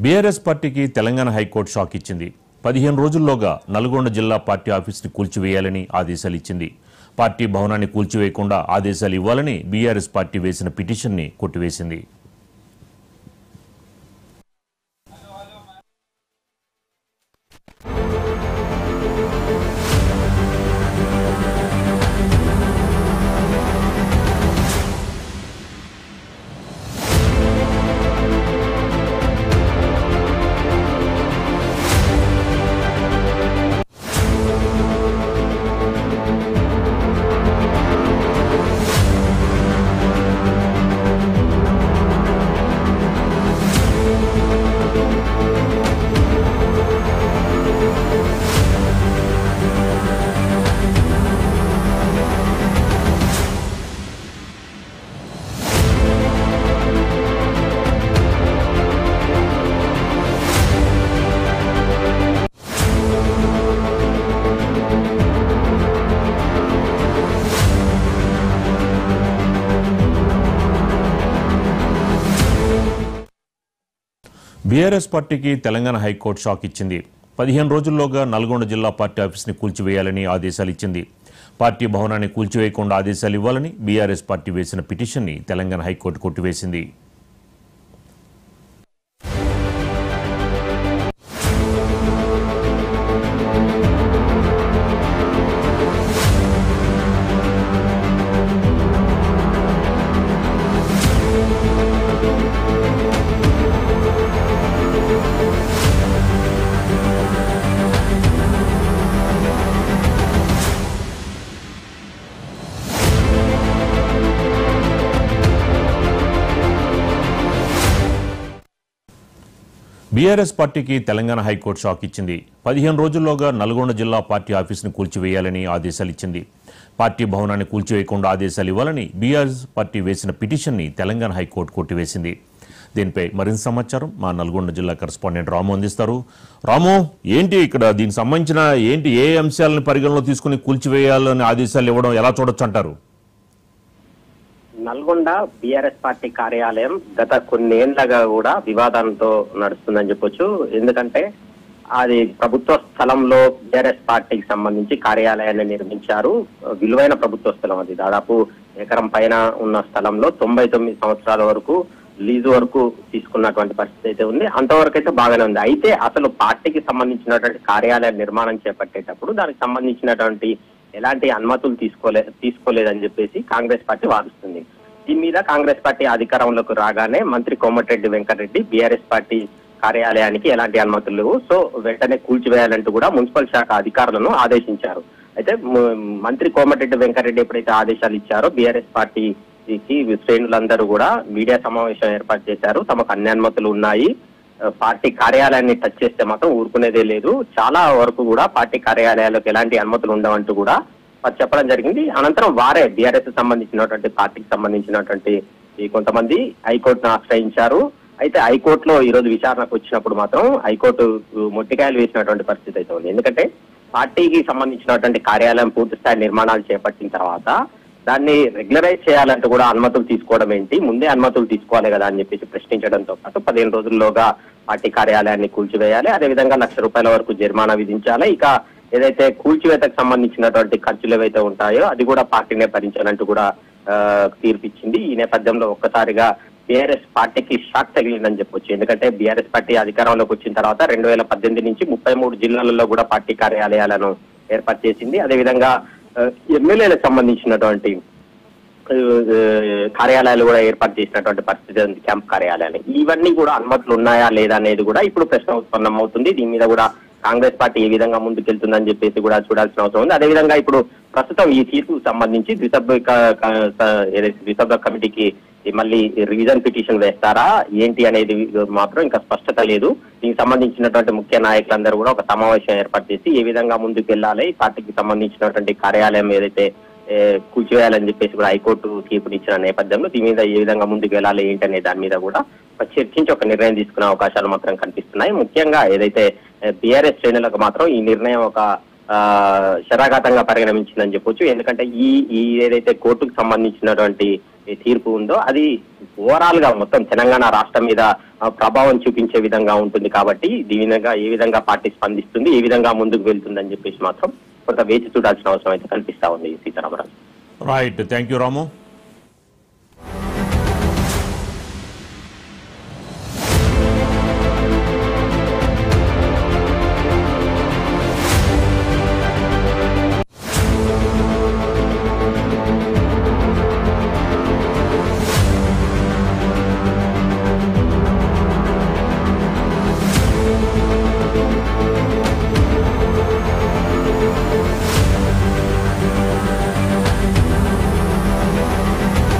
BRS పార్టీకి Telangana high court shock ఇచ్చింది. 15 రోజుల్లోగా నల్గొండ జిల్లా పార్టీ ఆఫీసుని కూల్చివేయాలని ఆదేశాలు ఇచ్చింది. పార్టీ భవనాన్ని కూల్చివేయకుండా ఆదేశాలు ఇవ్వాలని బీఆర్ఎస్ పార్టీ వేసిన పిటిషన్ని కొట్టివేసింది. బీఆర్ఎస్ పార్టీకి తెలంగాణ హైకోర్టు షాక్ ఇచ్చింది. 15 రోజుల్లోగా నల్గొండ జిల్లా పార్టీ ఆఫీసుని కూల్చివేయాలని ఆదేశాలు ఇచ్చింది. పార్టీ భవనాన్ని కూల్చివేయకుండా ఆదేశాలు ఇవ్వాలని బీఆర్ఎస్ పార్టీ వేసిన పిటిషన్ని తెలంగాణ హైకోర్టు కొట్టివేసింది. బీఆర్ఎస్ పార్టీకి తెలంగాణ హైకోర్టు షాక్ ఇచ్చింది. 15 రోజుల్లోగా నల్గొండ జిల్లా పార్టీ ఆఫీసును కూల్చివేయాలని ఆదేశాలు ఇచ్చింది. పార్టీ భవనాన్ని కూల్చివేయకుండా ఆదేశాలు ఇవ్వాలని బీఆర్ఎస్ పార్టీ వేసిన పిటిషన్ని తెలంగాణ హైకోర్టు కొట్టివేసింది. దీనిపై మరింత సమాచారం మా నల్గొండ జిల్లా కరెస్పాండెంట్ రాము అందిస్తారు. రాము, ఏంటి ఇక్కడ దీనికి సంబంధించిన ఏ అంశాలను పరిగణలో తీసుకుని కూల్చివేయాలని ఆదేశాలు ఇవ్వడం ఎలా చూడొచ్చు అంటారు? నల్గొండ బీఆర్ఎస్ పార్టీ కార్యాలయం గత కొన్నేళ్లగా కూడా వివాదంతో నడుస్తుందని చెప్పొచ్చు. ఎందుకంటే అది ప్రభుత్వ స్థలంలో బీఆర్ఎస్ పార్టీకి సంబంధించి కార్యాలయాన్ని నిర్మించారు. విలువైన ప్రభుత్వ స్థలం అది. దాదాపు ఎకరం పైన ఉన్న స్థలంలో 99 సంవత్సరాల వరకు లీజు వరకు తీసుకున్నటువంటి పరిస్థితి అయితే ఉంది. అంతవరకు అయితే బాగానే ఉంది. అయితే అసలు పార్టీకి సంబంధించినటువంటి కార్యాలయ నిర్మాణం చేపట్టేటప్పుడు దానికి సంబంధించినటువంటి ఎలాంటి అనుమతులు తీసుకోలేదని చెప్పేసి కాంగ్రెస్ పార్టీ వాదిస్తుంది. దీని మీద కాంగ్రెస్ పార్టీ అధికారంలోకి రాగానే మంత్రి కోమటిరెడ్డి వెంకటరెడ్డి బీఆర్ఎస్ పార్టీ కార్యాలయానికి ఎలాంటి అనుమతులు లేవు, సో వెంటనే కూల్చివేయాలంటూ కూడా మున్సిపల్ శాఖ అధికారులను ఆదేశించారు. అయితే మంత్రి కోమటిరెడ్డి వెంకటరెడ్డి ఎప్పుడైతే ఆదేశాలు ఇచ్చారో బీఆర్ఎస్ పార్టీకి శ్రేణులందరూ కూడా మీడియా సమావేశం ఏర్పాటు చేశారు. తమకు అన్ని అనుమతులు ఉన్నాయి, పార్టీ కార్యాలయాన్ని టచ్ చేస్తే మాత్రం ఊరుకునేదే లేదు, చాలా వరకు కూడా పార్టీ కార్యాలయాలకు ఎలాంటి అనుమతులు ఉండవంటూ కూడా చెప్పడం జరిగింది. అనంతరం వారే బీఆర్ఎస్ సంబంధించినటువంటి పార్టీకి సంబంధించినటువంటి కొంతమంది హైకోర్టును ఆశ్రయించారు. అయితే హైకోర్టులో ఈ రోజు విచారణకు వచ్చినప్పుడు మాత్రం హైకోర్టు మొట్టికాయలు వేసినటువంటి పరిస్థితి అయితే ఉంది. ఎందుకంటే పార్టీకి సంబంధించినటువంటి కార్యాలయం పూర్తి స్థాయి నిర్మాణాలు చేపట్టిన తర్వాత దాన్ని రెగ్యులరైజ్ చేయాలంటూ కూడా అనుమతులు తీసుకోవడం ఏంటి, ముందే అనుమతులు తీసుకోవాలి కదా అని చెప్పేసి ప్రశ్నించడంతో పాటు 15 రోజుల్లోగా పార్టీ కార్యాలయాన్ని కూల్చివేయాలి, అదేవిధంగా ₹1,00,000 వరకు జరిమానా విధించాలి, ఇక ఏదైతే కూల్చివేతకు సంబంధించినటువంటి ఖర్చులు ఏవైతే ఉంటాయో అది కూడా పార్టీనే భరించాలంటూ కూడా తీర్పిచ్చింది. ఈ నేపథ్యంలో ఒక్కసారిగా బీఆర్ఎస్ పార్టీకి షాక్ తగిలిందని చెప్పొచ్చు. ఎందుకంటే బీఆర్ఎస్ పార్టీ అధికారంలోకి వచ్చిన తర్వాత 2018 నుంచి 33 జిల్లాలలో కూడా పార్టీ కార్యాలయాలను ఏర్పాటు చేసింది. అదేవిధంగా ఎమ్మెల్యేలకు సంబంధించినటువంటి కార్యాలయాలు కూడా ఏర్పాటు చేసినటువంటి పరిస్థితి ఉంది, క్యాంప్ కార్యాలయాలు. ఇవన్నీ కూడా అనుమతులు ఉన్నాయా లేదా అనేది కూడా ఇప్పుడు ప్రశ్న ఉత్పన్నం అవుతుంది. దీని మీద కూడా కాంగ్రెస్ పార్టీ ఏ విధంగా ముందుకెళ్తుందని చెప్పేసి కూడా చూడాల్సిన అవసరం ఉంది. అదేవిధంగా ఇప్పుడు ప్రస్తుతం ఈ తీర్పుకు సంబంధించి ద్విసభ్య కమిటీకి మళ్ళీ రివిజన్ పిటిషన్ వేస్తారా ఏంటి అనేది మాత్రం ఇంకా స్పష్టత లేదు. దీనికి సంబంధించినటువంటి ముఖ్య నాయకులందరూ కూడా ఒక సమావేశం ఏర్పాటు చేసి ఏ విధంగా ముందుకు వెళ్ళాలి, పార్టీకి సంబంధించినటువంటి కార్యాలయం ఏదైతే కూల్చివేయాలని చెప్పేసి కూడా హైకోర్టు తీర్పునిచ్చిన నేపథ్యంలో దీని మీద ఏ విధంగా ముందుకు వెళ్ళాలి ఏంటనే దాని మీద కూడా చర్చించి ఒక నిర్ణయం తీసుకునే అవకాశాలు మాత్రం కనిపిస్తున్నాయి. ముఖ్యంగా ఏదైతే బీఆర్ఎస్ శ్రేణులకు మాత్రం ఈ నిర్ణయం ఒక శరాఘాతంగా పరిగణించిందని చెప్పొచ్చు. ఎందుకంటే ఈ ఏదైతే కోర్టుకు సంబంధించినటువంటి తీర్పు ఉందో అది ఓవరాల్ గా మొత్తం తెలంగాణ రాష్ట్రం మీద ప్రభావం చూపించే విధంగా ఉంటుంది. కాబట్టి దీనిగా ఏ విధంగా పార్టీ స్పందిస్తుంది, ఏ విధంగా ముందుకు వెళ్తుందని చెప్పేసి మాత్రం కొంత వేచి చూడాల్సిన అవసరం అయితే కనిపిస్తా ఉంది. Sitaramaraju. Right, thank you Ramu.